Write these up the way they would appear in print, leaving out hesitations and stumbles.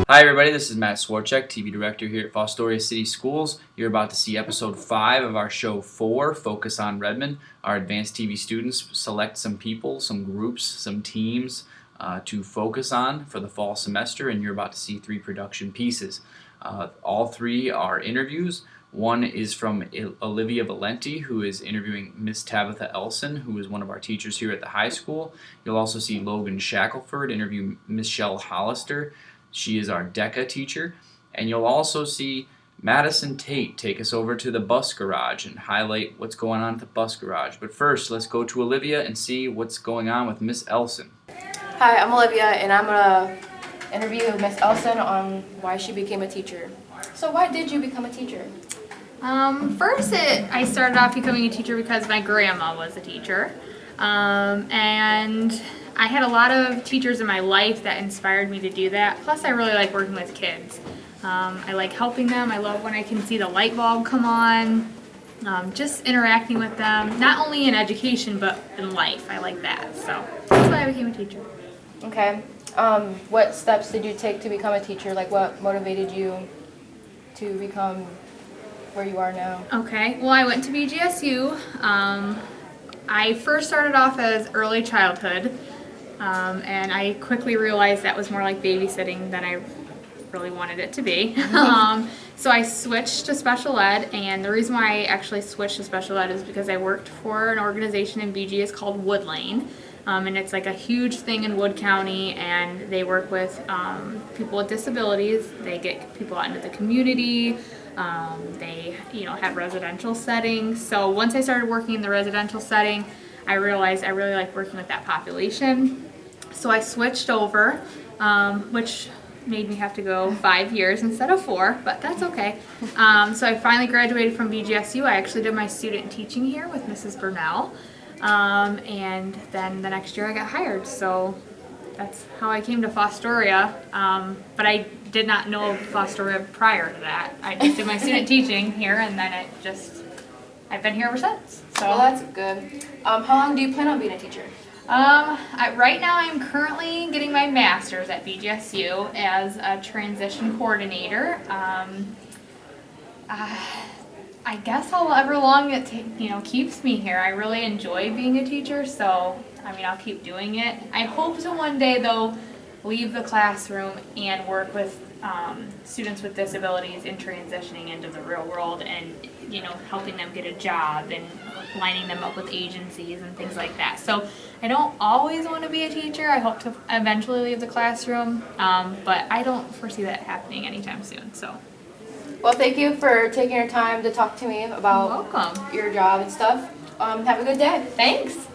Hi everybody, this is Matt Swarchek, TV Director here at Fostoria City Schools. You're about to see episode 5 of our show 4, Focus on Redmen. Our advanced TV students select some people, some groups, some teams to focus on for the fall semester, and you're about to see 3 production pieces. All 3 are interviews. One is from Olivia Valenti, who is interviewing Miss Tabitha Elson, who is one of our teachers here at the high school. You'll also see Logan Shackelford interview Michelle Hollister. She is our DECA teacher. And you'll also see Madison Tate take us over to the bus garage and highlight what's going on at the bus garage. But first, let's go to Olivia and see what's going on with Miss Elson. Hi, I'm Olivia, and I'm going to interview Miss Elson on why she became a teacher. So why did you become a teacher? I started off becoming a teacher because my grandma was a teacher. And I had a lot of teachers in my life that inspired me to do that. Plus, I really like working with kids. I like helping them. I love when I can see the light bulb come on. Just interacting with them, not only in education, but in life. I like that. So that's why I became a teacher. Okay. What steps did you take to become a teacher? Like, what motivated you to become where you are now? Okay. Well, I went to BGSU. I first started off as early childhood. And I quickly realized that was more like babysitting than I really wanted it to be. So I switched to special ed, and the reason why I actually switched to special ed is because I worked for an organization in BG. It's called Wood Lane, and it's like a huge thing in Wood County, and they work with people with disabilities. They get people out into the community. They have residential settings. So once I started working in the residential setting, I realized I really like working with that population. So I switched over, which made me have to go 5 years instead of 4, but that's okay. So I finally graduated from BGSU. I actually did my student teaching here with Mrs. Burnell. And then the next year I got hired. So that's how I came to Fostoria. But I did not know Fostoria prior to that. I just did my student teaching here, and then I've been here ever since. So Well, that's good. How long do you plan on being a teacher? Right now I'm currently getting my master's at BGSU as a transition coordinator. I guess however long it keeps me here. I really enjoy being a teacher, so I'll keep doing it. I hope to one day though leave the classroom and work with students with disabilities in transitioning into the real world and helping them get a job and lining them up with agencies and things like that. So I don't always want to be a teacher. I hope to eventually leave the classroom, but I don't foresee that happening anytime soon. So. Well, thank you for taking your time to talk to me about your job and stuff. Have a good day. Thanks.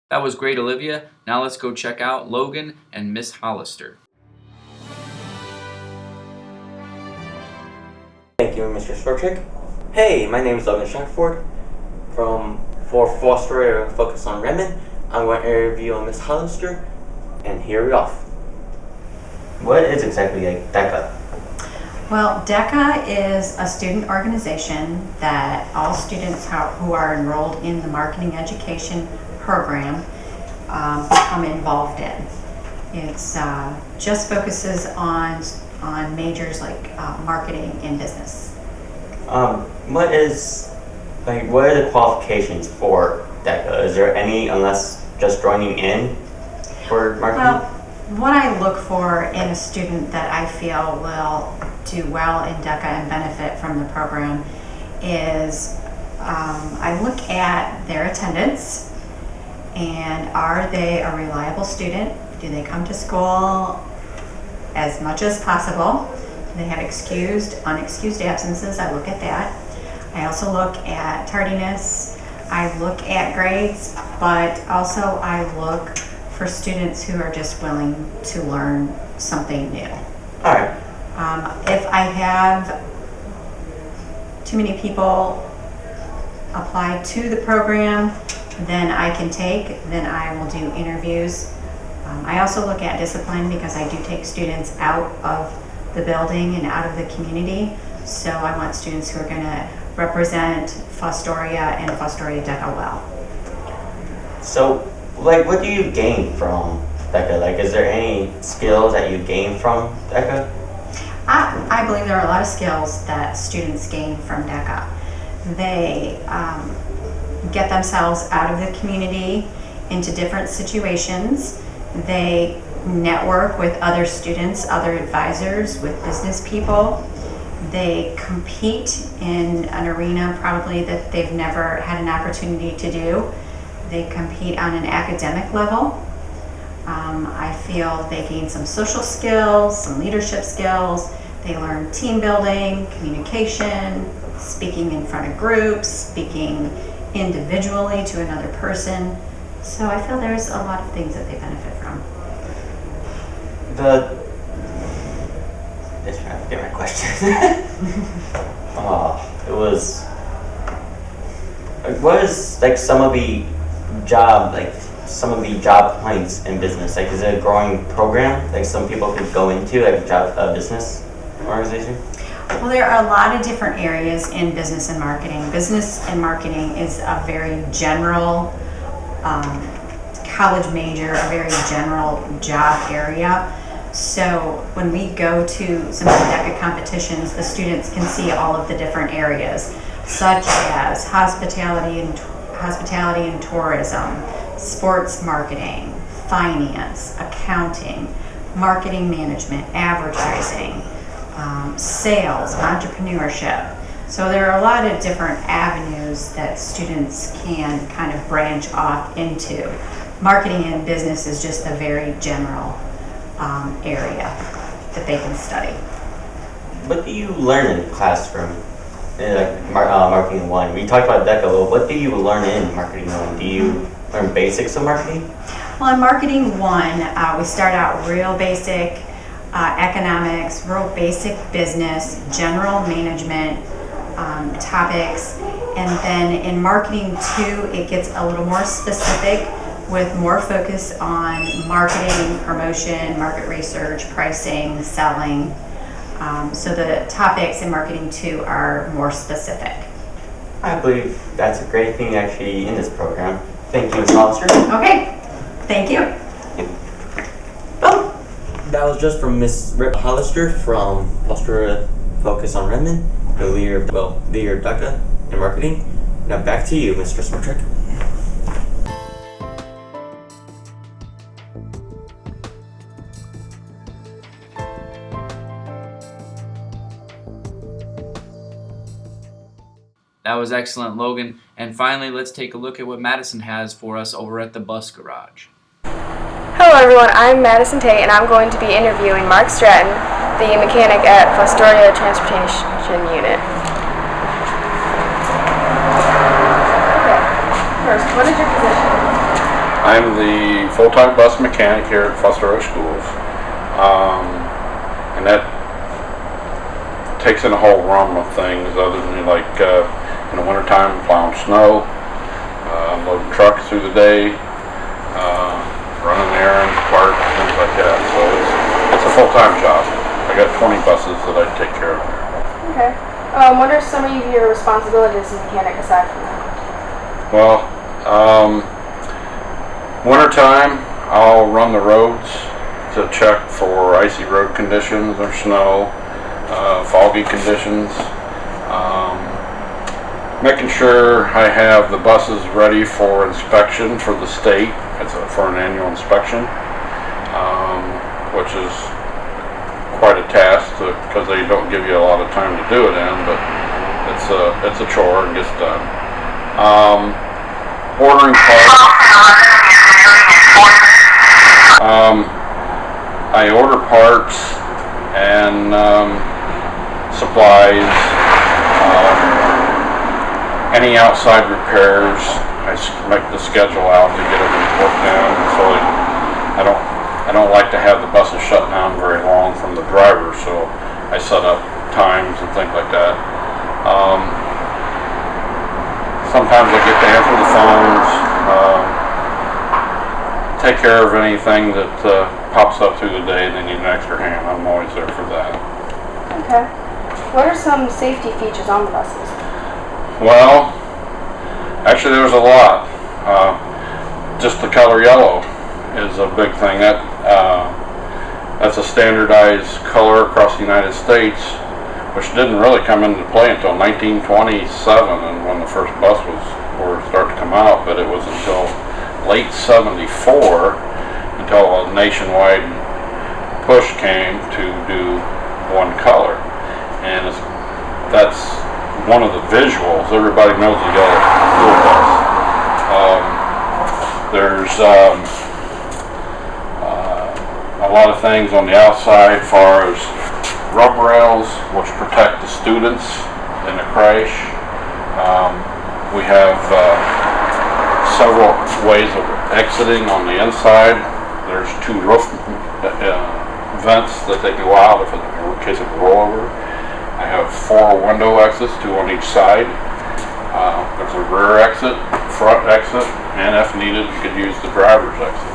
That was great, Olivia. Now let's go check out Logan and Miss Hollister. Thank you, Mr. Swarchek. Hey, my name is Logan Shackford for Fostoria Focus on Redmen. I'm going to interview Miss Hollister, and here we off. What is exactly a DECA? Well, DECA is a student organization that all students who are enrolled in the marketing education program become involved in. It's just focuses on majors like marketing and business. What are the qualifications for DECA? Is there any, unless just joining in for marketing? Well, what I look for in a student that I feel will do well in DECA and benefit from the program is I look at their attendance and are they a reliable student? Do they come to school as much as possible? Do they have excused, unexcused absences? I look at that. I also look at tardiness. I look at grades, but also I look for students who are just willing to learn something new. All right. If I have too many people apply to the program, then I will do interviews I also look at discipline because I do take students out of the building and out of the community. So I want students who are going to represent Fostoria and Fostoria DECA well. So, like, what do you gain from DECA? Like, is there any skills that you gain from DECA? I believe there are a lot of skills that students gain from DECA. They get themselves out of the community into different situations. They network with other students, other advisors, with business people. They compete in an arena probably that they've never had an opportunity to do. They compete on an academic level. I feel they gain some social skills, some leadership skills. They learn team building, communication, speaking in front of groups, speaking individually to another person. So I feel there's a lot of things that they benefit from. Just trying to forget my question. It was, what is like some of the job points in business? Like, is it a growing program like some people could go into, like a business organization? Well, there are a lot of different areas in business and marketing. Business and marketing is a very general college major, a very general job area. So when we go to some of the DECA competitions, the students can see all of the different areas, such as hospitality and tourism, sports marketing, finance, accounting, marketing management, advertising, sales, entrepreneurship. So there are a lot of different avenues that students can kind of branch off into. Marketing and business is just a very general area that they can study. What do you learn in class from Marketing 1? We talked about DECA a little. What do you learn in Marketing 1? Do you learn basics of marketing? Well, in Marketing 1, we start out real basic economics, real basic business, general management topics. And then in Marketing 2, it gets a little more specific with more focus on marketing, promotion, market research, pricing, selling. So the topics in Marketing 2 are more specific. I believe that's a great thing actually in this program. Thank you, Ms. Hollister. Okay, thank you. Well, that was just from Ms. Hollister from Fostoria Focus on Redmen, the leader of DECA in marketing. Now back to you, Mr. Smartrick. That was excellent, Logan. And finally, let's take a look at what Madison has for us over at the bus garage. Hello everyone, I'm Madison Tate and I'm going to be interviewing Mark Stratton, the mechanic at Fostoria Transportation Unit. Okay, first, what is your position? I'm the full-time bus mechanic here at Fostoria Schools. And that takes in a whole realm of things other than like in the wintertime plowing snow, loading trucks through the day, running errands, parts, things like that. So it's a full-time job. I got 20 buses that I take care of. Okay. What are some of your responsibilities as a mechanic aside from that? Well, wintertime I'll run the roads to check for icy road conditions or snow, foggy conditions. Making sure I have the buses ready for inspection for the state. For an annual inspection, which is quite a task because they don't give you a lot of time to do it in, but it's a chore and gets done. Ordering parts. I order parts and supplies. Any outside repairs, I make the schedule out to get everything worked down, so I don't like to have the buses shut down very long from the driver, so I set up times and things like that. Sometimes I get to answer the phones, take care of anything that pops up through the day and they need an extra hand. I'm always there for that. Okay. What are some safety features on the buses? Well, actually there's a lot. Just the color yellow is a big thing. That's a standardized color across the United States, which didn't really come into play until 1927, and when the first bus were starting to come out. But it was until late '74 until a nationwide push came to do one color, and that's one of the visuals. Everybody knows the yellow school bus. There's a lot of things on the outside as far as rub rails, which protect the students in a crash. We have several ways of exiting on the inside. There's 2 roof vents that they go out in case of a rollover. I have 4 window exits, 2 on each side. There's a rear exit, front exit, and if needed, you could use the driver's exit.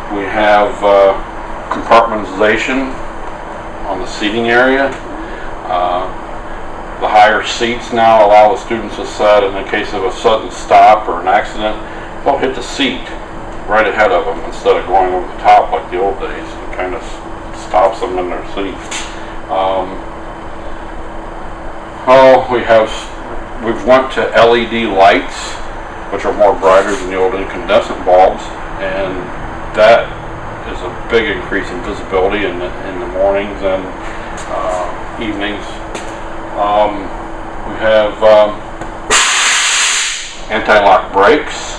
We have compartmentalization on the seating area. The higher seats now allow the students to sit in the case of a sudden stop or an accident. They'll hit the seat right ahead of them instead of going over the top like the old days. It kind of stops them in their seat. We've went to LED lights, which are more brighter than the old incandescent bulbs, and that is a big increase in visibility in the mornings and evenings. We have anti-lock brakes,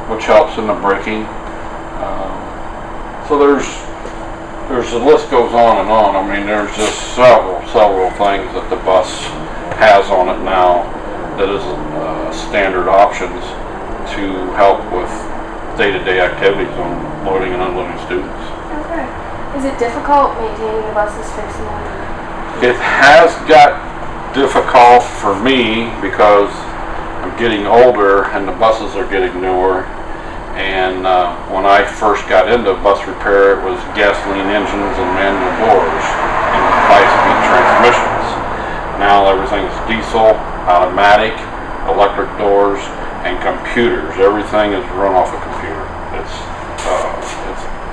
which helps in the braking. So the list goes on and on. I mean, there's just several things that the bus has on it now that is standard options to help with day-to-day activities on loading and unloading students. Okay. Is it difficult maintaining the buses fixing them? It has got difficult for me because I'm getting older and the buses are getting newer. And when I first got into bus repair, it was gasoline engines and manual doors and high-speed transmissions. Now everything's diesel, automatic, electric doors, and computers. Everything is run off a computer. It's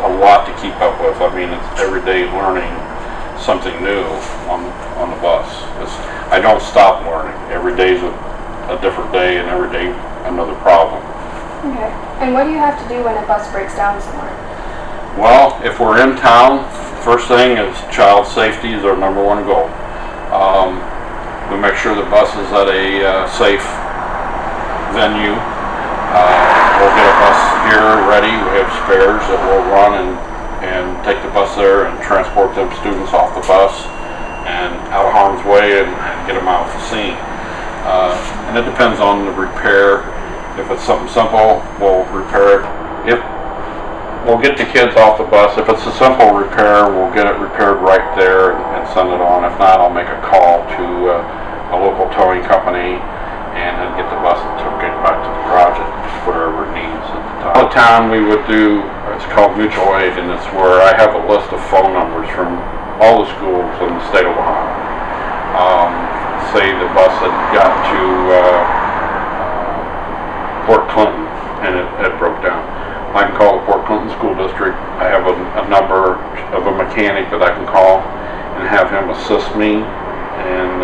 a lot to keep up with. I mean, it's every day learning something new on the bus. I don't stop learning. Every day's a different day, and every day another problem. Okay. And what do you have to do when a bus breaks down somewhere? Well, if we're in town, first thing is child safety is our number 1 goal. We make sure the bus is at a safe venue. We'll get a bus here ready. We have spares that will run and take the bus there and transport them students off the bus and out of harm's way and get them out of the scene. And it depends on the repair. If it's something simple, we'll repair it. We'll get the kids off the bus. If it's a simple repair, we'll get it repaired right there and send it on. If not, I'll make a call to a local towing company and then get the bus and get back to the garage at whatever it needs at the time. All the time we would do, it's called mutual aid, and it's where I have a list of phone numbers from all the schools in the state of Ohio. Say the bus had got to Port Clinton and it broke down. I can call the Port Clinton School District. I have a number of a mechanic that I can call and have him assist me, and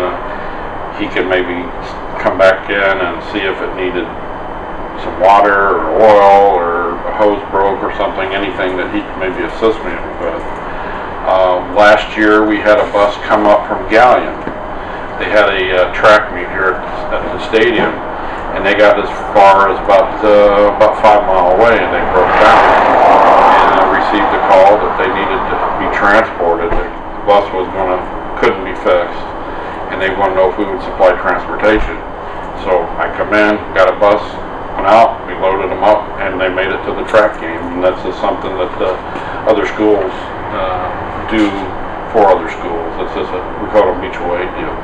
he can maybe come back in and see if it needed some water or oil or a hose broke or something, anything that he could maybe assist me with. Last year we had a bus come up from Galleon. They had a track meet here at the stadium, and they got as far as about 5 miles away, and they broke down. And I received a call that they needed to be transported. The bus couldn't be fixed, and they wanted to know if we would supply transportation. So I come in, got a bus, went out, we loaded them up, and they made it to the track game. And that's just something that other schools do for other schools. It's just we call it a mutual aid deal.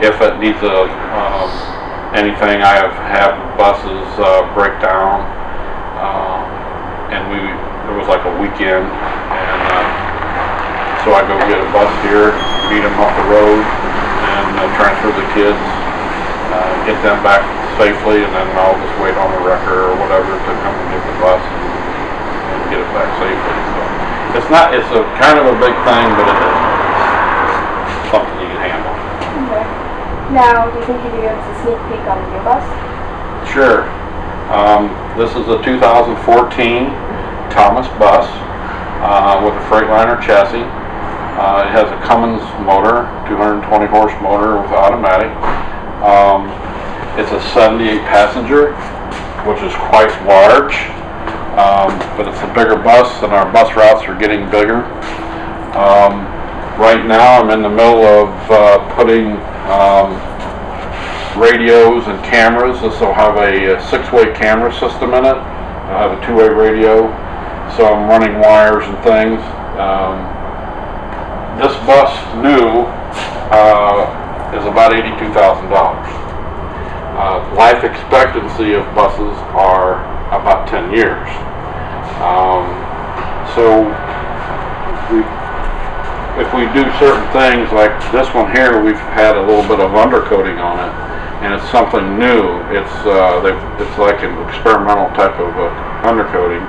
If it needs a anything. I have had buses break down, and there was like a weekend, and so I go get a bus here, meet them up the road, and transfer the kids, get them back safely, and then I'll just wait on the wrecker or whatever to come and get the bus and get it back safely. So it's a kind of a big thing, but it is something you can handle. Okay. Now, do you think you could give us a sneak peek on the new bus? Sure. This is a 2014 Thomas bus with a Freightliner chassis. It has a Cummins motor, 220 horse motor with automatic. It's a 78 passenger, which is quite large, but it's a bigger bus, and our bus routes are getting bigger. Right now I'm in the middle of putting radios and cameras. This will have a 6-way camera system in it. I'll have a 2-way radio, so I'm running wires and things. This bus new is about $82,000. Life expectancy of buses are about 10 years. So if we do certain things like this one here, we've had a little bit of undercoating on it, and it's something new. It's like an experimental type of undercoating,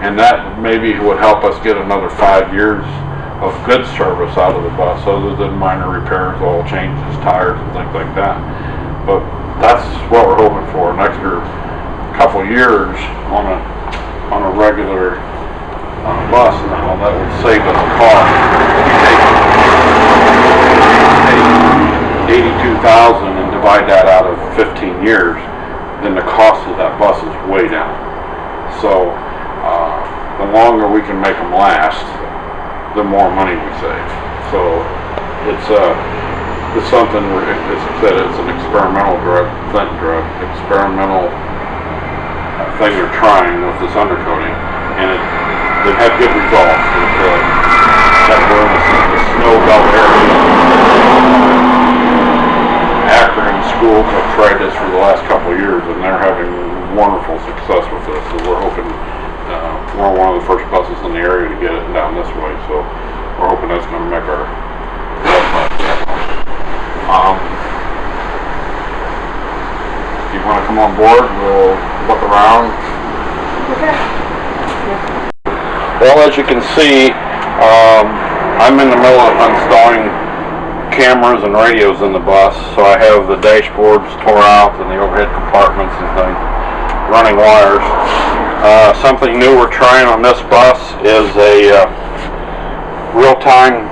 and that maybe would help us get another 5 years of good service out of the bus, other than minor repairs, oil changes, tires, and things like that. But that's what we're hoping for, an extra couple years on a regular bus now. That would save us a cost. If you take $82,000 and divide that out of 15 years, then the cost of that bus is way down. So the longer we can make them last, the more money we save. So it's something where it's an experimental experimental thing they're trying with this undercoating, and they've had good results. That we're in the snow belt area. Akron schools have tried this for the last couple of years, and they're having wonderful success with this. So we're hoping we're one of the first buses in the area to get it down this way. So we're hoping that's going to make our if you want to come on board, we'll look around. Okay. Well, as you can see, I'm in the middle of installing cameras and radios in the bus, so I have the dashboards tore out and the overhead compartments and things, running wires. Something new we're trying on this bus is a real-time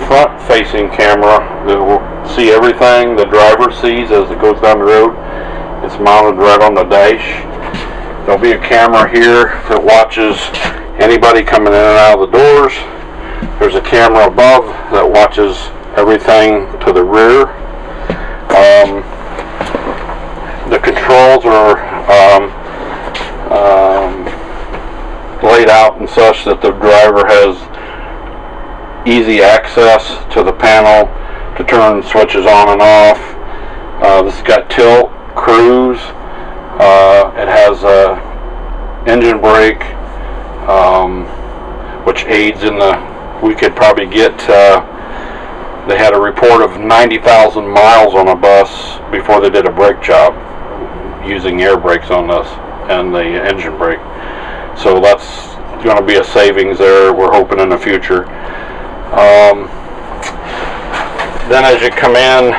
front-facing camera that will see everything the driver sees as it goes down the road. It's mounted right on the dash. There'll be a camera here that watches anybody coming in and out of the doors. There's a camera above that watches everything to the rear. The controls are laid out and such that the driver has easy access to the panel to turn switches on and off. This has got tilt, cruise. It has a engine brake, which aids in we could probably get, they had a report of 90,000 miles on a bus before they did a brake job using air brakes on this and the engine brake. So that's going to be a savings there, we're hoping, in the future. Then as you come in,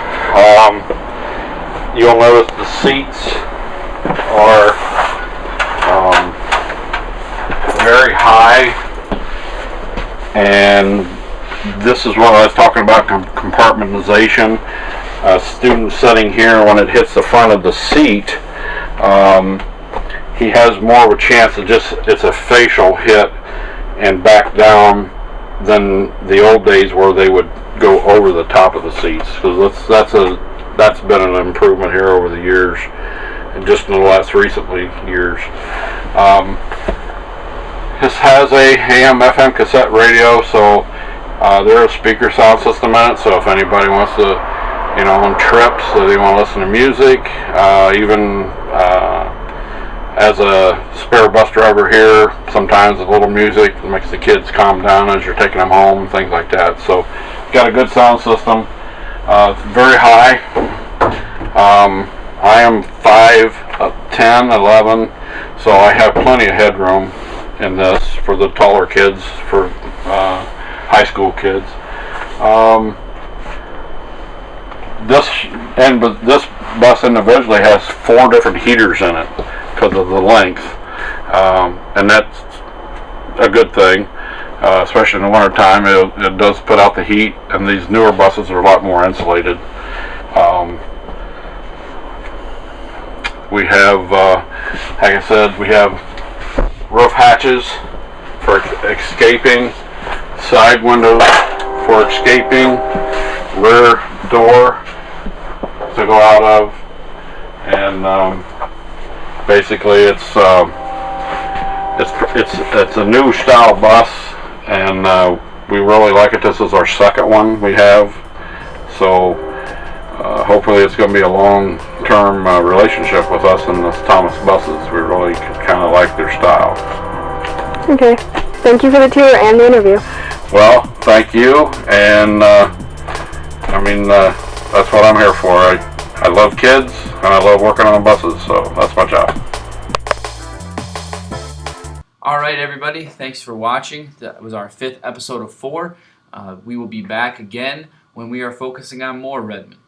you'll notice the seats are very high, and this is what I was talking about, compartmentalization. A student sitting here, when it hits the front of the seat, he has more of a chance of it's a facial hit and back down than the old days where they would go over the top of the seats. So that's been an improvement here over the years, and just in the last recently years. This has a AM/FM cassette radio, so there is a speaker sound system in it, so if anybody wants to on trips, so they want to listen to music. Even as a spare bus driver here, sometimes a little music makes the kids calm down as you're taking them home, things like that. So, got a good sound system. It's very high. I am 5'10", 11, so I have plenty of headroom in this for the taller kids, for high school kids. This bus individually has 4 different heaters in it because of the length, and that's a good thing, especially in the winter time. It does put out the heat, and these newer buses are a lot more insulated. We have, like I said, we have roof hatches for escaping, side windows for escaping, rear door to go out of, and basically it's a new style bus, and we really like it. This is our second one we have, so hopefully it's going to be a long-term relationship with us and the Thomas buses. We really kind of like their style. Okay. Thank you for the tour and the interview. Well, thank you, and that's what I'm here for. I love kids, and I love working on the buses, so that's my job. All right, everybody. Thanks for watching. That was our 5th episode of 4. We will be back again when we are focusing on more Redmen.